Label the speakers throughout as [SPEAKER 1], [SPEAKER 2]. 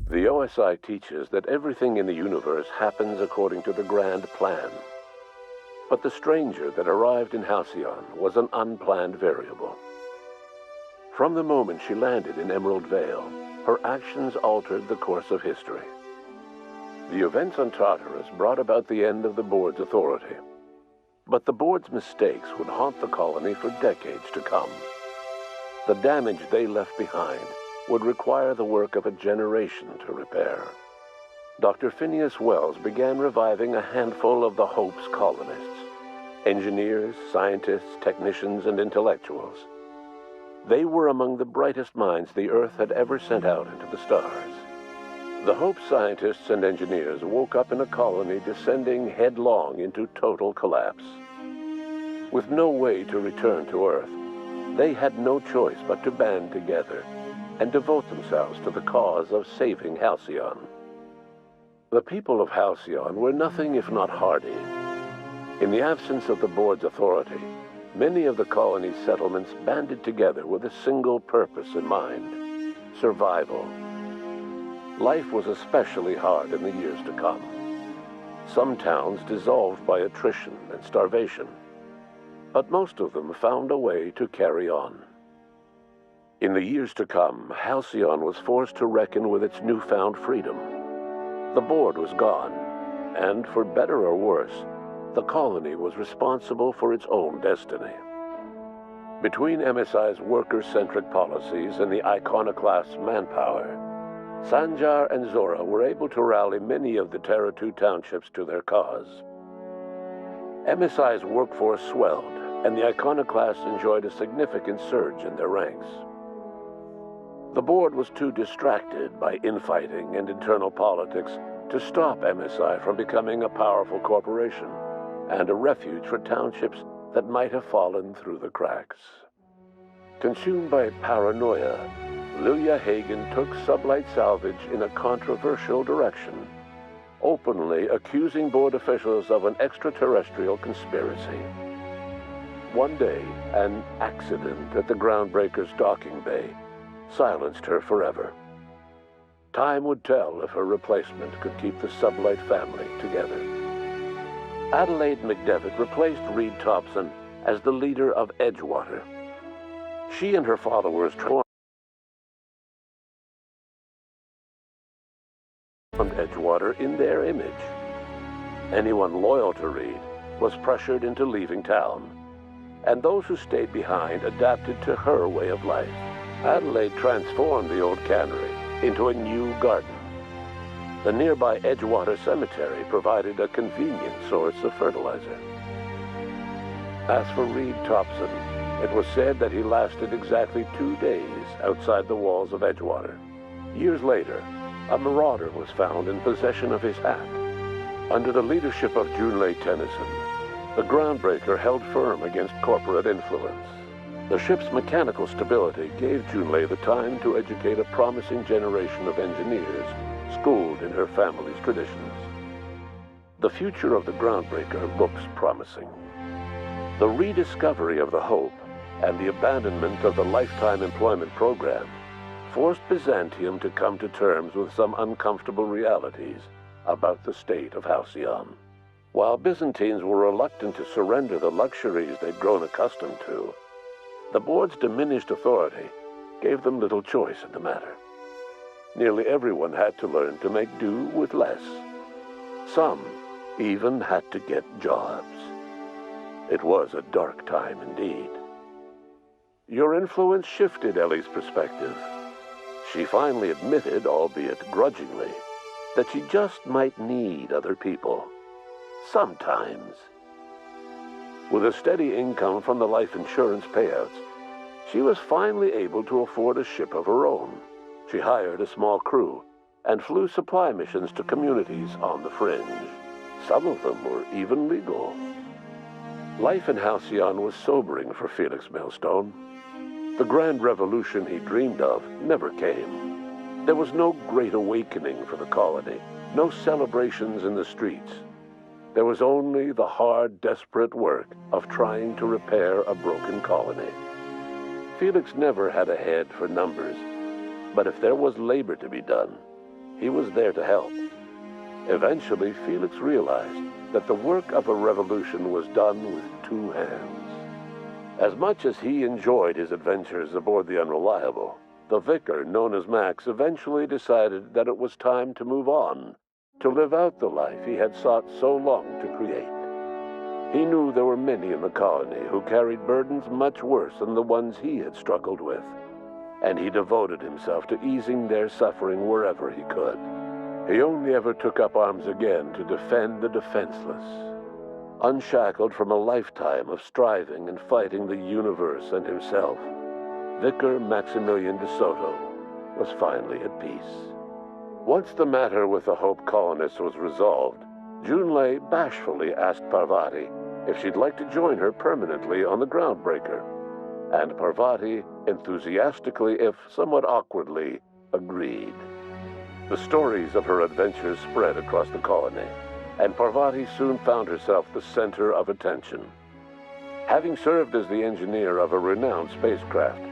[SPEAKER 1] The OSI teaches that everything in the universe happens according to the grand plan. But the stranger that arrived in Halcyon was an unplanned variable. From the moment she landed in Emerald Vale, her actions altered the course of history. The events on Tartarus brought about the end of the board's authority. But the board's mistakes would haunt the colony for decades to come. The damage they left behind would require the work of a generation to repair. Dr. Phineas Wells began reviving a handful of the Hope's colonists, engineers, scientists, technicians, and intellectuals. They were among the brightest minds the Earth had ever sent out into the stars. The Hope scientists and engineers woke up in a colony descending headlong into total collapse. With no way to return to Earth, they had no choice but to band together and devote themselves to the cause of saving Halcyon. The people of Halcyon were nothing if not hardy. In the absence of the board's authority, many of the colony's settlements banded together with a single purpose in mind: survival. Life was especially hard in the years to come. Some towns dissolved by attrition and starvation, but most of them found a way to carry on. In the years to come, Halcyon was forced to reckon with its newfound freedom. The board was gone, and for better or worse, the colony was responsible for its own destiny. Between MSI's worker-centric policies and the iconoclast's manpower, Sanjar and Zora were able to rally many of the Terra 2 townships to their cause. MSI's workforce swelled, and the iconoclasts enjoyed a significant surge in their ranks. The board was too distracted by infighting and internal politics to stop MSI from becoming a powerful corporation and a refuge for townships that might have fallen through the cracks. Consumed by paranoia, Lilia Hagen took Sublight Salvage in a controversial direction, openly accusing board officials of an extraterrestrial conspiracy. One day, an accident at the Groundbreaker's docking bay silenced her forever. Time would tell if her replacement could keep the Sublight family together. Adelaide McDevitt replaced Reed Thompson as the leader of Edgewater. She and her followers transformed Edgewater in their image. Anyone loyal to Reed was pressured into leaving town, and those who stayed behind adapted to her way of life. Adelaide transformed the old cannery into a new garden. The nearby Edgewater Cemetery provided a convenient source of fertilizer. As for Reed Thompson, it was said that he lasted exactly 2 days outside the walls of Edgewater. Years later, a marauder was found in possession of his hat. Under the leadership of Junlei Tennyson, the Groundbreaker held firm against corporate influence. The ship's mechanical stability gave Junlei the time to educate a promising generation of engineers schooled in her family's traditions. The future of the Groundbreaker looks promising. The rediscovery of the Hope and the abandonment of the Lifetime Employment Program forced Byzantium to come to terms with some uncomfortable realities about the state of Halcyon. While Byzantines were reluctant to surrender the luxuries they'd grown accustomed to, the board's diminished authority gave them little choice in the matter. Nearly everyone had to learn to make do with less. Some even had to get jobs. It was a dark time indeed. Your influence shifted Ellie's perspective. She finally admitted, albeit grudgingly, that she just might need other people. Sometimes. With a steady income from the life insurance payouts, she was finally able to afford a ship of her own. She hired a small crew and flew supply missions to communities on the fringe. Some of them were even legal. Life in Halcyon was sobering for Felix Millstone. The grand revolution he dreamed of never came. There was no great awakening for the colony, no celebrations in the streets. There was only the hard, desperate work of trying to repair a broken colony. Felix never had a head for numbers, but if there was labor to be done, he was there to help. Eventually, Felix realized that the work of a revolution was done with two hands. As much as he enjoyed his adventures aboard the Unreliable, the vicar, known as Max, eventually decided that it was time to move on, to live out the life he had sought so long to create. He knew there were many in the colony who carried burdens much worse than the ones he had struggled with, and he devoted himself to easing their suffering wherever he could. He only ever took up arms again to defend the defenseless. Unshackled from a lifetime of striving and fighting the universe and himself, Vicar Maximilian de Soto was finally at peace. Once the matter with the Hope colonists was resolved, Junlei bashfully asked Parvati if she'd like to join her permanently on the Groundbreaker, and Parvati enthusiastically, if somewhat awkwardly, agreed. The stories of her adventures spread across the colony, and Parvati soon found herself the center of attention. Having served as the engineer of a renowned spacecraft,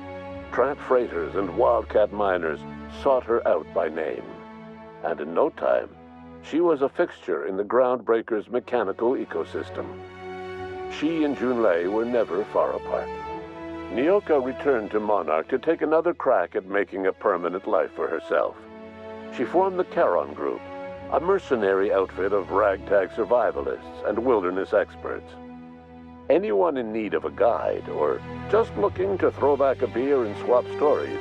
[SPEAKER 1] tramp freighters and wildcat miners sought her out by name, and in no time, she was a fixture in the Groundbreaker's mechanical ecosystem. She and Junlei were never far apart. Nyoka returned to Monarch to take another crack at making a permanent life for herself. She formed the Charon Group, a mercenary outfit of ragtag survivalists and wilderness experts. Anyone in need of a guide or just looking to throw back a beer and swap stories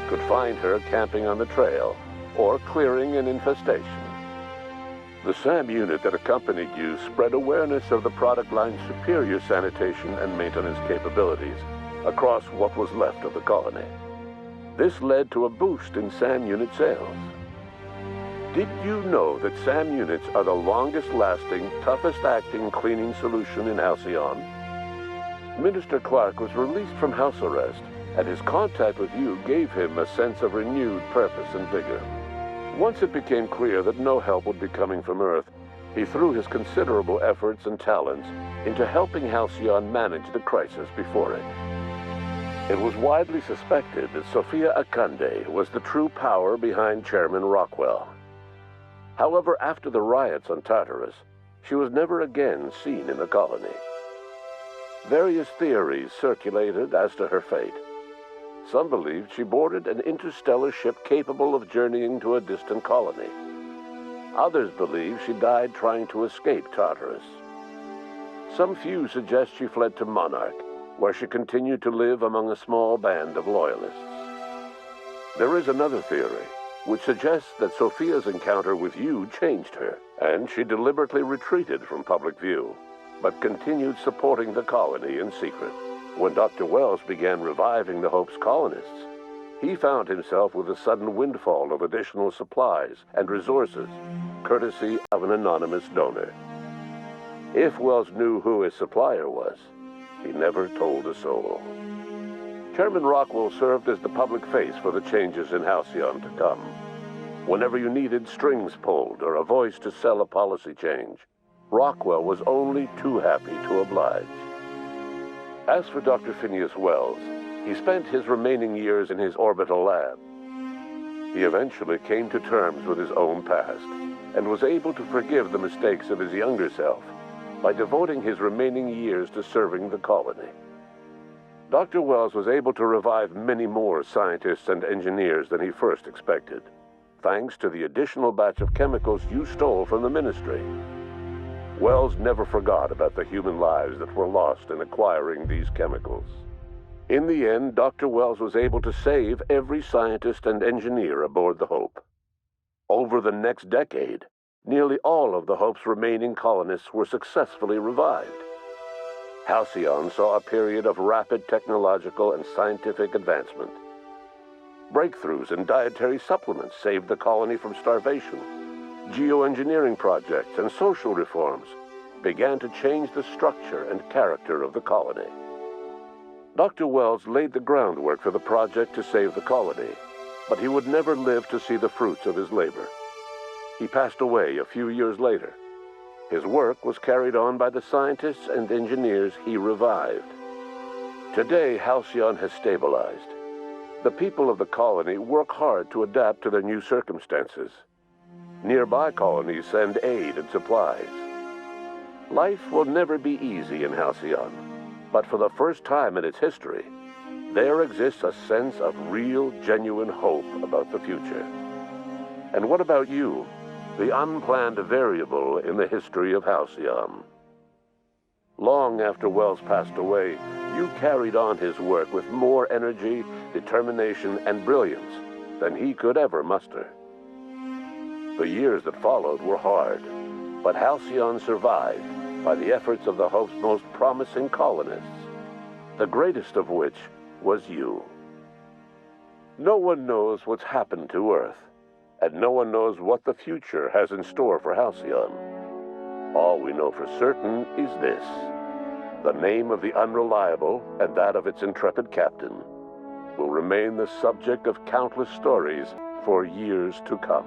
[SPEAKER 1] could find her camping on the trail or clearing an infestation. The SAM unit that accompanied you spread awareness of the product line's superior sanitation and maintenance capabilities across what was left of the colony. This led to a boost in SAM unit sales. Did you know that SAM units are the longest-lasting, toughest-acting cleaning solution in Halcyon? Minister Clark was released from house arrest, and his contact with you gave him a sense of renewed purpose and vigor. Once it became clear that no help would be coming from Earth, he threw his considerable efforts and talents into helping Halcyon manage the crisis before it. It was widely suspected that Sophia Akande was the true power behind Chairman Rockwell. However, after the riots on Tartarus, she was never again seen in the colony. Various theories circulated as to her fate. Some believed she boarded an interstellar ship capable of journeying to a distant colony. Others believed she died trying to escape Tartarus. Some few suggest she fled to Monarch, where she continued to live among a small band of loyalists. There is another theory, which suggests that Sophia's encounter with you changed her, and she deliberately retreated from public view, but continued supporting the colony in secret. When Dr. Wells began reviving the Hope's colonists, he found himself with a sudden windfall of additional supplies and resources, courtesy of an anonymous donor. If Wells knew who his supplier was, he never told a soul. Chairman Rockwell served as the public face for the changes in Halcyon to come. Whenever you needed strings pulled or a voice to sell a policy change, Rockwell was only too happy to oblige. As for Dr. Phineas Wells, he spent his remaining years in his orbital lab. He eventually came to terms with his own past and was able to forgive the mistakes of his younger self by devoting his remaining years to serving the colony. Dr. Wells was able to revive many more scientists and engineers than he first expected, thanks to the additional batch of chemicals you stole from the ministry. Wells never forgot about the human lives that were lost in acquiring these chemicals. In the end, Dr. Wells was able to save every scientist and engineer aboard the Hope. Over the next decade, nearly all of the Hope's remaining colonists were successfully revived. Halcyon saw a period of rapid technological and scientific advancement. Breakthroughs in dietary supplements saved the colony from starvation. Geoengineering projects and social reforms began to change the structure and character of the colony. Dr. Wells laid the groundwork for the project to save the colony, but he would never live to see the fruits of his labor. He passed away a few years later. His work was carried on by the scientists and engineers he revived. Today, Halcyon has stabilized. The people of the colony work hard to adapt to their new circumstances, Nearby colonies send aid and supplies. Life will never be easy in Halcyon, but for the first time in its history, there exists a sense of real, genuine hope about the future. And what about you, the unplanned variable in the history of Halcyon? Long after Wells passed away, you carried on his work with more energy, determination, and brilliance than he could ever muster. The years that followed were hard, but Halcyon survived by the efforts of the Hope's most promising colonists, the greatest of which was you. No one knows what's happened to Earth, and no one knows what the future has in store for Halcyon. All we know for certain is this: the name of the Unreliable and that of its intrepid captain will remain the subject of countless stories for years to come.